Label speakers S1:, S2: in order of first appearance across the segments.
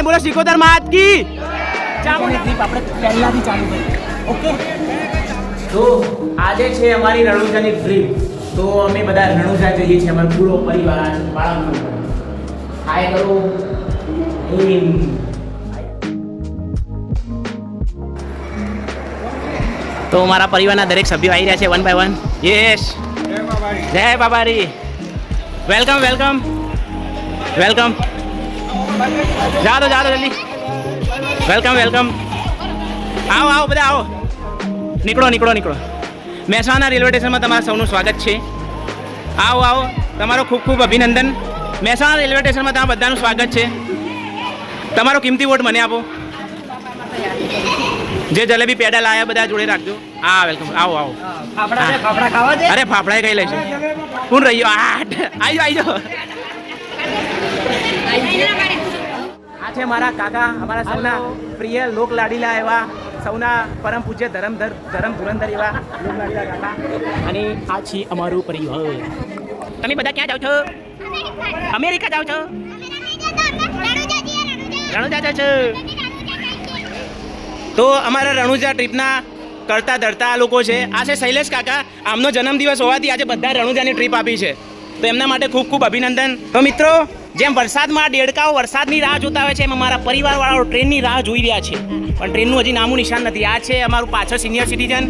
S1: બોલો સિકોતર માત કી
S2: ચામુંડી ટ્રીપ આપણે પહેલાથી ચાલુ કરી. ઓકે,
S1: તો આજે છે અમારી રણુજાની ટ્રીપ. તો અમે બધા રણુજા જઈએ છીએ, અમારો પૂરો પરિવાર બાળકો. હાય કરો. તો મારા પરિવારના દરેક સભ્યો આવી રહ્યા છે વન બાય વન. યસ, જય બાબારી. Welcome welcome welcome. જા દો જલ્દી. Welcome welcome. આવો આવો બધા આવો. નીકળો. મહેસાણા રેલવે સ્ટેશનમાં તમારા સૌનું સ્વાગત છે. આવો તમારો ખૂબ ખૂબ અભિનંદન. મહેસાણા રેલવે સ્ટેશનમાં તમારા બધાનું સ્વાગત છે. તમારો કિંમતી વોટ મને આપો. જે જલેબી પેડા લાયા બધા જોડે રાખજો. હા વેલકમ. આવો
S2: ફાફડા ખાવા છે.
S1: અરે ફાફડા કઈ લઈશું. કોણ રહ્યો? આવી જાઓ. આ છે મારા કાકા, અમારા સૌના પ્રિય લોક લાડીલા એવા, સૌના પરમ પૂજ્ય ધરમ ધુરંધર એવા લોક લાડીલા કાકા. અને આ છે અમારું પરિવાર. તમે બધા ક્યાં જાઓ છો? અમેરિકા જાઓ છો? રણુજા જાઓ છો? તો અમારા રણુજા ટ્રીપના કરતા ધરતા આ લોકો છે. આ છે શૈલેષ કાકા. આમનો જન્મદિવસ હોવાથી આજે બધા રણુજાની ટ્રીપ આપી છે. તો એમના માટે ખૂબ ખૂબ અભિનંદન. તો મિત્રો, જેમ વરસાદમાં દેડકાઓ વરસાદની રાહ જોતા હોય છે, એમ અમારા પરિવારવાળાઓ ટ્રેનની રાહ જોઈ રહ્યા છે, પણ ટ્રેનનું હજી નામું નિશાન નથી. આ છે અમારું પાછળ સિનિયર સિટીઝન,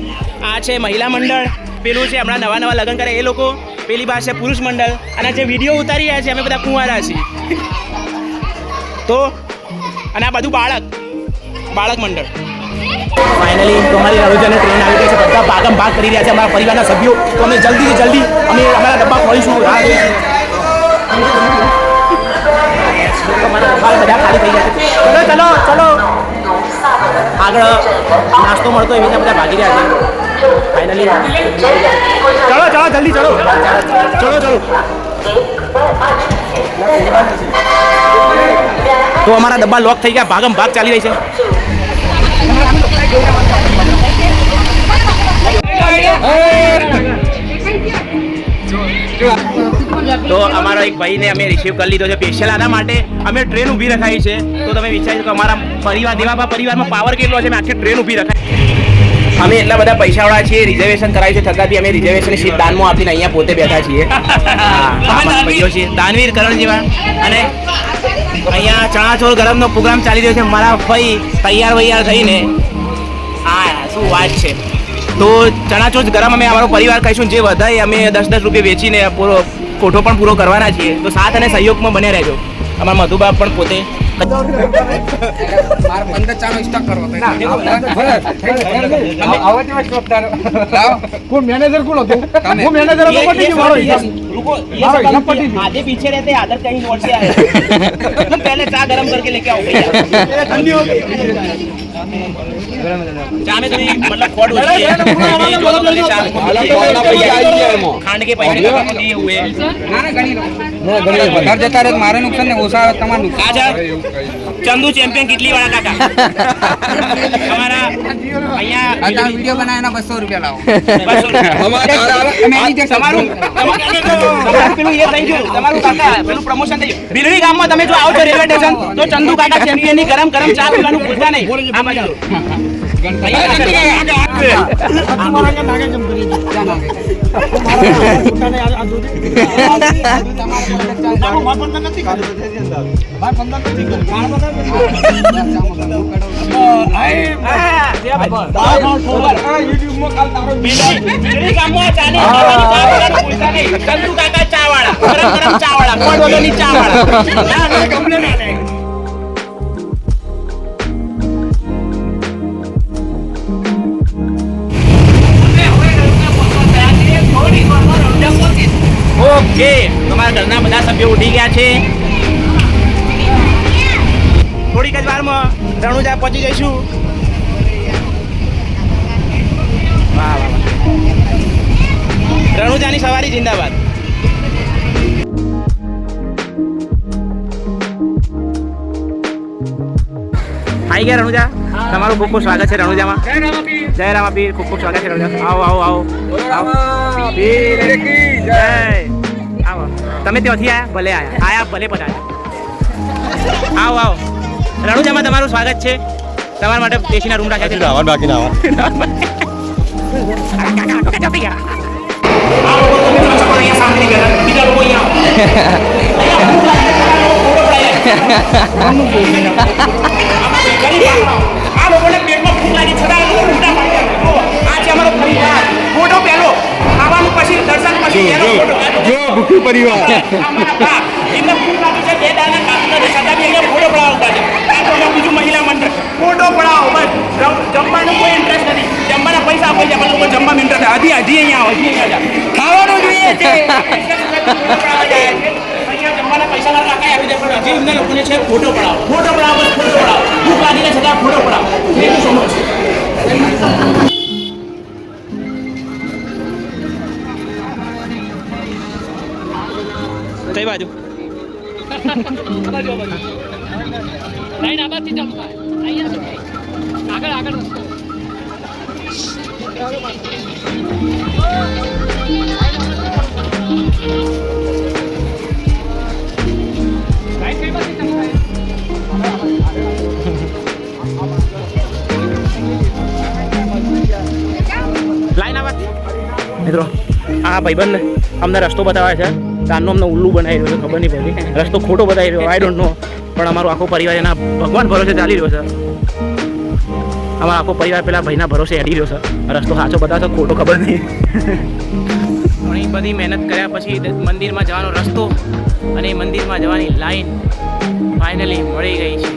S1: આ છે મહિલા મંડળ, પેલું છે હમણાં નવા લગ્ન કરે એ લોકો, પેલી પાસે પુરુષ મંડળ, અને જે વિડીયો ઉતારી રહ્યા છે અમે બધા કુંવારા છીએ. તો અને આ બધું બાળક મંડળ. ફાઇનલી તમારી રણુજાની ટ્રેન આવી ગઈ છે. બધા ભાગમ ભાગ કરી રહ્યા છે અમારા પરિવારના સભ્યો. તો અમે જલ્દી અમે અમારા ડબ્બા ખોલીશું, રાહ જોઈશું. અમારા ડબ્બા બધા ખાલી થઈ ગયા છે. ચલો આગળ નાસ્તો મળતો એવી રીતે બધા ભાગી રહ્યા છે. ફાઇનલી ચલો જલ્દી ચલો. તો અમારા ડબ્બા લોક થઈ ગયા, ભાગમ ભાગ ચાલી રહી છે. તો અમારા એક ભાઈને અમે રિસીવ કરી લીધો છે સ્પેશિયલ આના માટે. અમે ટ્રેન ઊભી રખાઈ છે. તો તમે વિચાર્યું કે અમારા પરિવારમાં પાવર કેટલો છે, અમે આખી ટ્રેન ઊભી રખાઈ. અમે એટલા બધા પૈસાવાળા છીએ, રિઝર્વેશન કરાવ્યું છે, છતાં બી અમે રિઝર્વેશનની સીટ દાનમાં આપીને અહીંયા પોતે બેઠા છીએ. ભાઈઓ છે દાનવીર કરણ જેવા. અને અહીંયા ચણાચોર ગરમનો પ્રોગ્રામ ચાલી રહ્યો છે. મારા ભાઈ તૈયાર થઈને હા શું વાત છે. તો ચણાચોર ગરમ અમે અમારો પરિવાર કહીશું, જે વધારે અમે 10 રૂપિયા વેચીને કોઠો પણ પૂરો કરવાના છીએ. તો સાથ અને સહયોગમાં બને રહેજો. અમારા મધુબાપ પણ પોતે
S3: मैनेजर को
S1: आधे पीछे रहते आधर कहीं नोट से आए. पहले चाय गरम करके लेके आओ भैया. ठंडी हो गई चाय में थोड़ी मतलब खोट होती है. खांड के पैसे दिए हुए
S3: जता रहे मारे नुकसान ने ओसा તમારું
S1: નુકસાન. ચંદુ ચેમ્પિયન કેટલી વાળા કાકા અમારા અહીંયા
S3: વિડિયો બનાવીને 200 રૂપિયા લાવો.
S1: પેલું એ થઈ ગયું તમારું કાકા, પેલું પ્રમોશન થઈ ગયું. ભીલડી ગામમાં તમે જો આવો છો રેલવે સ્ટેશન તો ચંદુ કાકા ચેમ્પિયનની ગરમ ચા પીવાનું ભૂલતા નહીં. આ બાજુ ચંદુ કાકા ચા વાળા, ગરમ ચા વાળા, કોણ વગરની ચા વાળા. ઓકે, તમારા ઘરના બધા સભ્યો ઉઠી ગયા છે. થોડીક જ વારમાં રણુજા પહોંચી જઈશું. વાહ. રણુજાની સવારી જિંદાબાદ. આવી ગયા રણુજા. તમારું ખૂબ ખૂબ સ્વાગત છે રણુજામાં. જય રામાપીર. ખૂબ ખૂબ સ્વાગત છે રણુજા. આવો. તમે ત્યાંથી આયા? ભલે પધાર્યા. આવો. રણુજામાં તમારું સ્વાગત છે. તમારા માટે એસીના રૂમ રાખ્યા છે.
S4: આવવાનું બાકી ના આવે.
S1: આ લોકો તમે પાછા પણ અહીંયા સાંભળી ગયા. બીજા લોકો આ લોકોને પેટમાં ભૂખ લાગી છતાં આ લોકો ઊંધા પાડ્યા. જુઓ, આ છે અમારો પરિવાર. ફોટો પહેલો, ખાવાનું પછી, દર્શન પછી એનો ફોટો.
S4: જો ભૂખી પરિવાર.
S1: અમારા બા, એમને ભૂખ લાગી છે, બે દાણા કાપી નથી, છતાં બી અહીંયા ફોટો પડાવતા છે. આ તો અમારું બીજું મહિલા મંડળ. ફોટો પડાવો બસ. જમવાનો કોઈ ઇન્ટરેસ્ટ નથી. જમવાના પૈસા આપી જાય, પણ લોકો જમવામાં ઇન્ટરેસ્ટ હજી અહીંયા આવો, હજી અહીંયા જાઓ. ખાવાનું જોઈએ છે. અહીંયા જમવાના પૈસા ના રાખે આપી દે, પણ હજી એમને લોકોને છે ફોટો પડાવો, ફોટો પડાવો, બસ ફોટો પડાવો. ભૂખ લાગી જાય છતાં ફોટો પડાવો. એટલું સમજ કઈ બાજુ
S2: લાઈન આબાદથી જમવા અહીંયા આગળ આગળ રસ્તો લાઈન કઈ બાજુ જમવા
S1: લાઈન આવા મિત્રો આ ભાઈબંધ અમને રસ્તો બતાવે છે. તારનો અમને ઉલ્લુ બનાવી રહ્યો છે, ખબર નહીં પડતી. રસ્તો ખોટો બતાવી રહ્યો, આઈ ડોન્ટ નો. પણ અમારો આખો પરિવાર એના ભગવાન ભરોસે ચાલી રહ્યો છે. અમારો આખો પરિવાર પેલા ભાઈના ભરોસે હેડી રહ્યો છે. રસ્તો સાચો બતાવશે, ખોટો ખબર નહીં. ઘણી બધી મહેનત કર્યા પછી મંદિરમાં જવાનો રસ્તો અને મંદિરમાં જવાની લાઈન ફાઇનલી મળી ગઈ છે.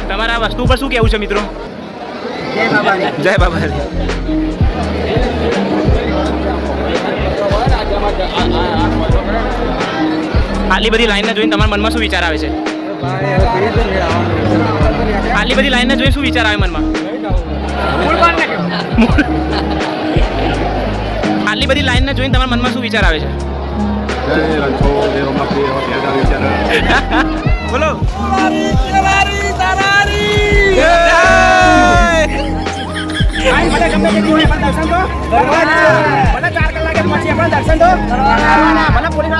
S1: તમારા વસ્તુ પર શું કહેવું છે મિત્રો? જય બાબા. આટલી બધી લાઈનને જોઈને તમારા મનમાં શું વિચાર આવે છે? આટલી બધી લાઈનને જોઈને શું વિચાર આવે મનમાં? આટલી બધી લાઈનને જોઈને તમારા મનમાં શું વિચાર આવે છે? બોલો.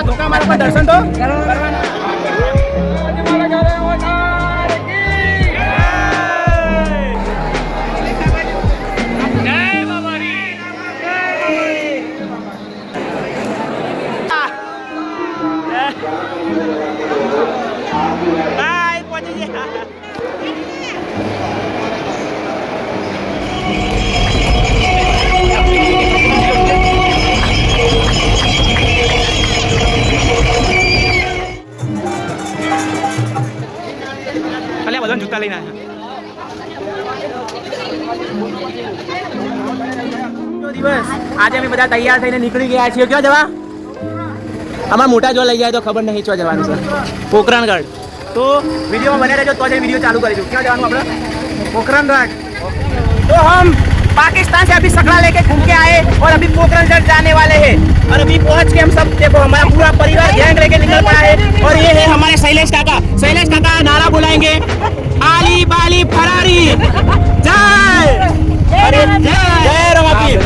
S1: ધોકા મારા પર દર્શન તો બધા જૂતા લઈને આવ્યા. દિવસ આજે અમે બધા તૈયાર થઈને નીકળી ગયા છીએ. ક્યાં જવા? અમારા મોટા જો લઈ જાય તો ખબર નહીં ક્યાં જવાનું છે. પોખરણગઢ. તો વિડીયોમાં બને રહેજો તો જ વિડીયો ચાલુ કરીશું. ક્યાં જવાનું આપણે? पोखरणगढ़. तो हम पाकिस्तान से अभी सकरा लेके घूम के आए और अभी पोखरणगढ़ जाने वाले हैं. और अभी पहुंच के हम सब देखो हमारा पूरा परिवार गैंग लेके निकल पड़ा है. और ये है हमारे शैलेश काका. शैलेश काका नारा बुलाएंगे, आली बाली फरारी जय. अरे जय रवापीर.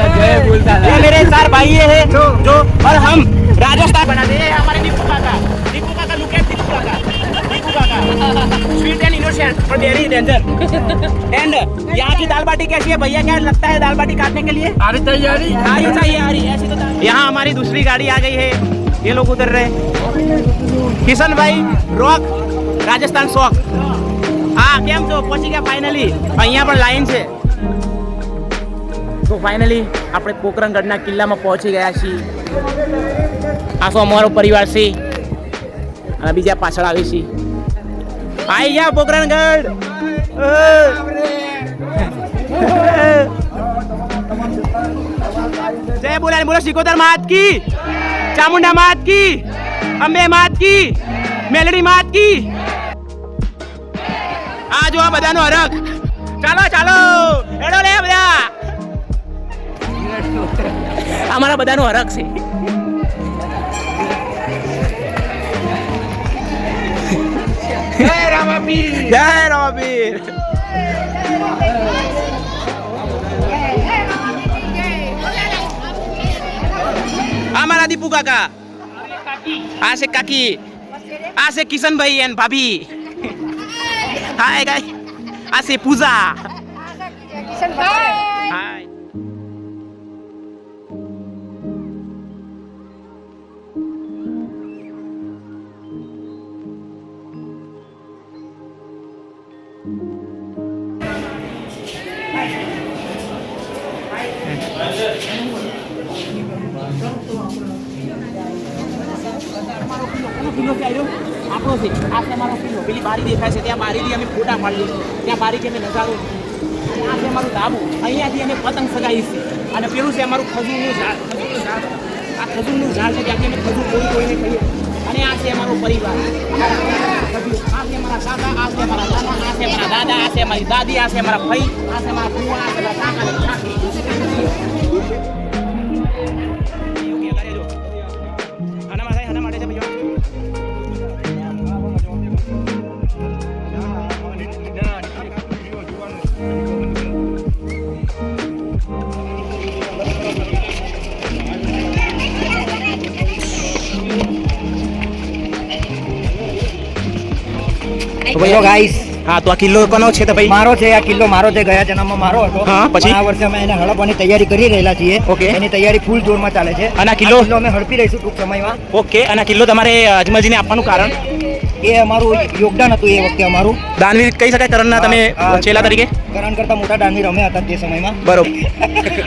S1: ये मेरे 4 भाई हैं जो और हम राजस्थान बनाते हैं. हमारे दीपू काका लुक एट दीपू काका स्वीट एंड इनोसेंट और वेरी डेंजर. एंड यहाँ की दाल बाटी कैसी है भैया? क्या लगता है दाल बाटी काटने के लिए? आ रही तैयारी आ रही ऐसी तो. यहाँ हमारी दूसरी गाड़ी आ गई है. ये लोग उतर रहे. किशन भाई रॉक राजस्थान शौक. हाँ केम છો? પહોંચી ગયા ફાઇનલી. અહીંયા પણ લાઈન છે. તો ફાઇનલી આપણે પોખરણગઢના કિલ્લામાં પહોંચી ગયા છીએ. આ તો અમારો પરિવાર છે અને બીજા પાછળ આવી છે. આવી ગયા પોખરણગઢ. જય બોલા બોલો સિકોતર માત કી, ચામુંડા માત કી, અંબે માત કી, મેલડી માત કી. આ જો આ બધાનો હરખ. ચાલો ચાલો એડો લે બધા. અમારા બધાનો હરખ છે. જય રામાપીર. જય રામાપીર. અમારા દીપુ કાકા. આ છે કાકી, આ છે કિશનભાઈ એન ભાભી. હાય ગાય, આ છે પૂજા. હાય.
S2: કિલ્લો છે આયરો આપણો છે. આ છે અમારો કિલ્લો. પેલી બારી દેખાય છે ત્યાં બારીથી અમે ફોટા પાડીએ છીએ. ત્યાં બારીથી અમે નજારો જોઈએ. અને આ છે અમારું ધાબુ. અહીંયાથી અમે પતંગ સગાઈએ છીએ. અને પેલું છે અમારું ખજૂરનું ઝાડ. ખજૂરનું ઝાડ. આ ખજૂરનું ઝાડ છે ત્યાંથી અમે ખજૂર કોઈને ખાઈએ. અને આ છે અમારો પરિવાર. આ છે અમારા કાકા, આ છે અમારા દાદા, આ છે અમારા દાદા, આ છે અમારી દાદી, આ છે અમારા ભાઈ, આ છે અમારા ફુવા, આ છે અમારા કાકા અને કાકી.
S1: આના માટે છે ભાઈઓ.
S5: તો ભાઈઓ ગાઈસ,
S1: હા, તો આ કિલ્લો કોનો છે તો ભાઈ?
S5: મારો છે. આ કિલ્લો મારો છે. ગયા જન્મમાં મારો હતો.
S1: હા, પછી?
S5: આ વર્ષે અમે એને હડપવાની તૈયારી કરી રહેલા છીએ.
S1: Okay.
S5: એની તૈયારી ફૂલ જોરમાં ચાલે છે.
S1: અને આ કિલ્લો?
S5: અમે હડપી રહીશું ટૂંક સમયમાં.
S1: ઓકે. અને આ કિલ્લો તમારે અજમલજીને આપવાનું કારણ?
S5: એ અમારું યોગદાન હતું એ વખતે અમારું.
S1: દાનવીર કહી શકાય કરણના તમે ચેલા તરીકે?
S5: કરણ કરતા મોટા દાનવીર અમે હતા તે સમયમાં.
S1: બરોબર.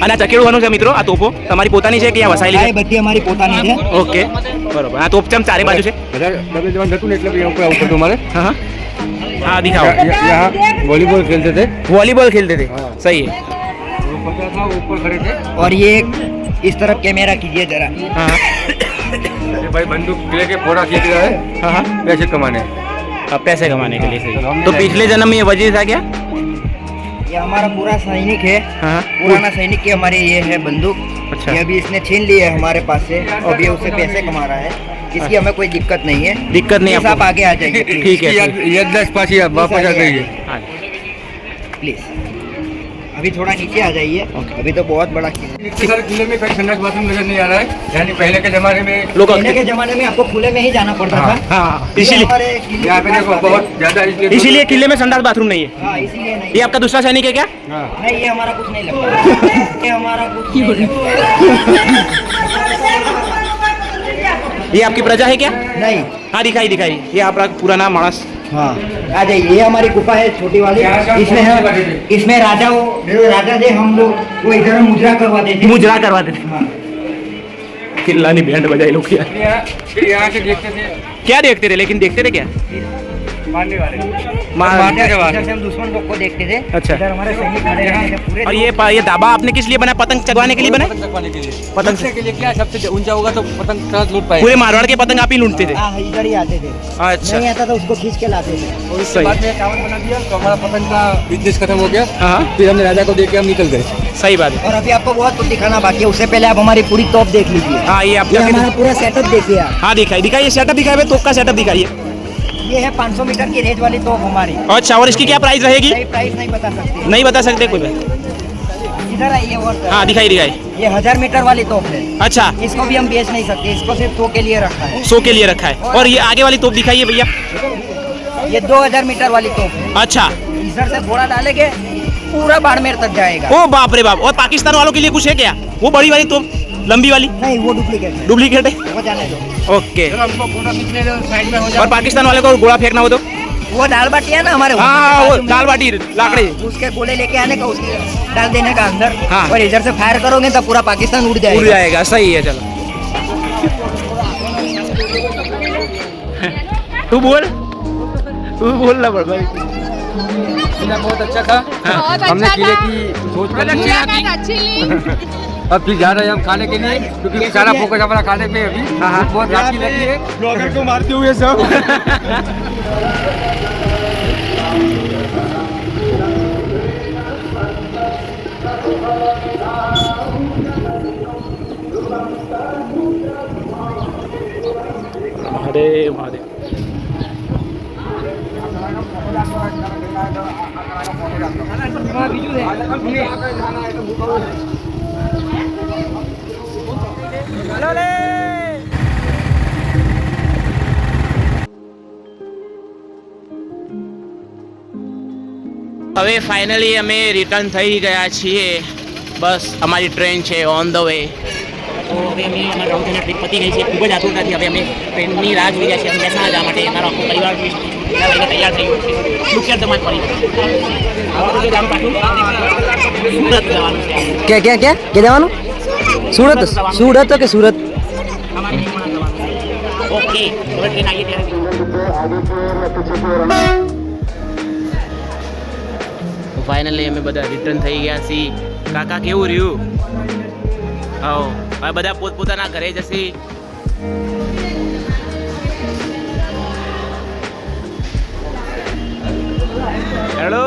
S1: અને આ ચકેડું છે મિત્રો, આ તોપો તમારી પોતાની છે કે અહીંયા વસાયેલી
S5: આ
S1: છે?
S5: એ બધી અમારી પોતાની છે.
S1: ઓકે, બરોબર. આ તોપ ચમ ચારે બાજુ છે?
S4: डबल जवान नतू ने એટલે ऊपर ऊपर तो हमारे
S1: हाँ हाँ हाँ, दिखाओ.
S4: यहाँ वॉलीबॉल खेलते थे.
S1: वॉलीबॉल खेलते थे.
S4: हाँ.
S1: सही है.
S4: वो पकड़ा था, वो ऊपर खड़े थे.
S5: और ये इस तरफ कैमरा कीजिए जरा.
S1: हाँ
S4: अरे भाई बंदूक लेके फोड़ा खींच रहा है
S1: हाँ हाँ,
S4: पैसे कमाने.
S1: अब पैसे कमाने के लिए सही. तो पिछले जन्म में ये वजह था क्या?
S5: ये हमारा पूरा सैनिक है.
S1: हाँ.
S5: पुराना सैनिक की हमारी ये है बंदूक.
S1: अच्छा.
S5: ये अभी इसने छीन ली है हमारे पास से. अब ये उससे पैसे कमा रहा है. इसकी हमें कोई दिक्कत नहीं है.
S1: दिक्कत नहीं
S5: प्लीज आप
S1: आपको?
S5: आगे आ जाइए प्लीज.
S1: ठीक है.
S4: याददाश्त पासी अब वापस आ गई है.
S1: हाँ.
S5: प्लीज अभी थोड़ा नीचे आ जाइए.
S1: Okay.
S5: अभी तो बहुत बड़ा किला.
S4: इतने सारे किले में कहीं संडास बाथरूम नजर नहीं आ रहा है. यानी पहले के जमाने में
S1: लोग
S5: पहले के जमाने में आपको खुले में ही जाना पड़ता
S4: हाँ.
S5: था.
S1: हाँ,
S5: ये
S1: इसीलिए
S5: हमारे किले
S4: यहाँ
S5: के
S4: पे देखो
S5: पास
S4: बहुत
S5: है.
S4: ज्यादा
S1: इसीलिए किले में संडास बाथरूम नहीं है.
S5: हाँ, इसीलिए नहीं.
S1: ये आपका दूसरा सैनिक है क्या?
S4: हाँ.
S5: नहीं, ये हमारा कुछ नहीं लगता. ये हमारा कुछ नहीं लगता.
S1: ये आपकी प्रजा है क्या?
S5: नहीं.
S1: हाँ, दिखाई दिखाई. ये आपका पुराना मानस.
S5: हाँ, आ जाइए. ये हमारी गुफा है छोटी वाली. इसमें है, इसमें राजा थे हम लोग. वो इधर मुजरा करवाते थे.
S1: मुजरा करवाते थे.
S5: हाँ.
S1: किल्लानी बैंड बजाई लोग यार.
S4: फिर यहाँ से देखते थे
S1: क्या देखते थे, लेकिन देखते थे क्या?
S4: मारने वाले.
S1: मार-
S5: इधर से हम दुश्मन लोग को देखते थे.
S1: अच्छा.
S5: इधर हमारे सैनिक खड़े रहते थे पूरे.
S1: और ये दाबा आपने किस लिए बनाया? पतंग चगवाने के लिए बनाया?
S4: पतंग चगवाने के लिए.
S1: पतंग
S4: लूटने के लिए क्या, सबसे ऊंचा होगा तो पतंग तुरंत लूट पाएगा.
S1: पूरे मारवाड़ के पतंग आप ही लूटते थे?
S5: हाँ, इधर ही आते थे.
S1: अच्छा.
S5: नहीं आता तो उसको खींच के लाते थे.
S4: और उसके
S1: सही.
S4: बाद में टावर बना दिया तो हमारा पतंग का बिजनेस खत्म हो गया.
S1: हाँ,
S4: फिर हमने राजा को देख के हम निकल गए.
S1: सही बात है.
S5: और अभी आपको बहुत कुछ दिखाना बाकी है. उससे पहले आप हमारी पूरी तोप देख लीजिए.
S1: हाँ, ये
S5: ये
S1: आपका
S5: हमारा पूरा सेटअप देखिए आप.
S1: हाँ, दिखाई दिखाइए. सेटअप दिखाइए, तोप का सेटअप दिखाइए.
S5: ये है 500 मीटर की रेंज वाली तोप हमारी.
S1: अच्छा, और इसकी क्या प्राइस रहेगी?
S5: सही प्राइस नहीं बता सकते.
S1: नहीं बता सकते कोई बात.
S5: इधर आइए. और
S1: हाँ, दिखाई दिखाई.
S5: ये 1000 मीटर वाली तोप है.
S1: अच्छा,
S5: इसको भी हम बेच नहीं सकते. इसको सिर्फ शो के लिए रखा है.
S1: 100 के लिए रखा है. और ये आगे वाली तोप दिखाइए भैया.
S5: ये 2000 मीटर वाली तोप है.
S1: अच्छा.
S5: इधर से घोड़ा डालेंगे पूरा बाड़मेर तक जाएगा.
S1: ओ बाप रे बाप. और पाकिस्तान वालों के लिए कुछ है क्या? वो बड़ी वाली तोप, लंबी वाली
S5: नहीं, वो डुप्लीकेट है.
S1: डुप्लीकेट है.
S5: वो जाने दो.
S1: ओके.
S4: चलो हमको फोटो खींचने दो, साइड में हो
S1: और पाकिस्तान वाले को गोला फेंकना हो तो?
S5: वो दाल बाटी है ना हमारे वहाँ
S1: हाँ,
S5: के
S1: वो
S5: बाजू में.
S1: दाल बाटी लाकड़ी.
S5: उसके गोले लेके आने का, उसके डाल देने का अंदर.
S1: हाँ.
S5: और इधर से फायर करोगे तब पूरा पाकिस्तान उड़
S1: उड़
S5: जाएगा.
S1: जाएगा. सही है. चलो तू बोल ना बड़ भाई.
S4: किला बहुत अच्छा था.
S6: बहुत
S4: हमने
S6: अच्छा
S4: किले
S6: था।
S4: की सोच कर ली.
S6: मुलाकात अच्छी ली.
S4: अब फिर जा रहे हैं हम खाने के लिए क्योंकि सारा फोकस हमारा खाने पे है अभी. बहुत रात लगी है.
S1: ब्लॉगर को मारते हुए सब. महादेव महादेव. હવે ફાઇનલી અમે રિટર્ન થઈ ગયા છીએ. બસ અમારી ટ્રેન છે ઓન ધ વે.
S2: તો હવે અમે અમારા રણુજાની ટ્રીપ પતી ગઈ છે. ખૂબ જ આતુરતાથી હવે અમે ટ્રેનની રાહ જોઈ રહ્યા છીએ મહેસાણા જવા માટે. મારો આખો પરિવાર તૈયાર થઈ ગયો છે. લુક એટ ધ માય પરિવાર. હવે જવાનું પાછું સુરત જવાનું છે.
S6: क्या जवान सूरत सूरत के सूरत
S2: અમારે મહેસાણા જવાનું છે. ઓકે હવે ટ્રેન આવીએ ત્યારે
S1: ફાઇનલી અમે બધા રિટર્ન થઈ ગયા છીએ. કાકા કેવું રહ્યું? હા હવે બધા પોતપોતાના ઘરે જશે. હેલો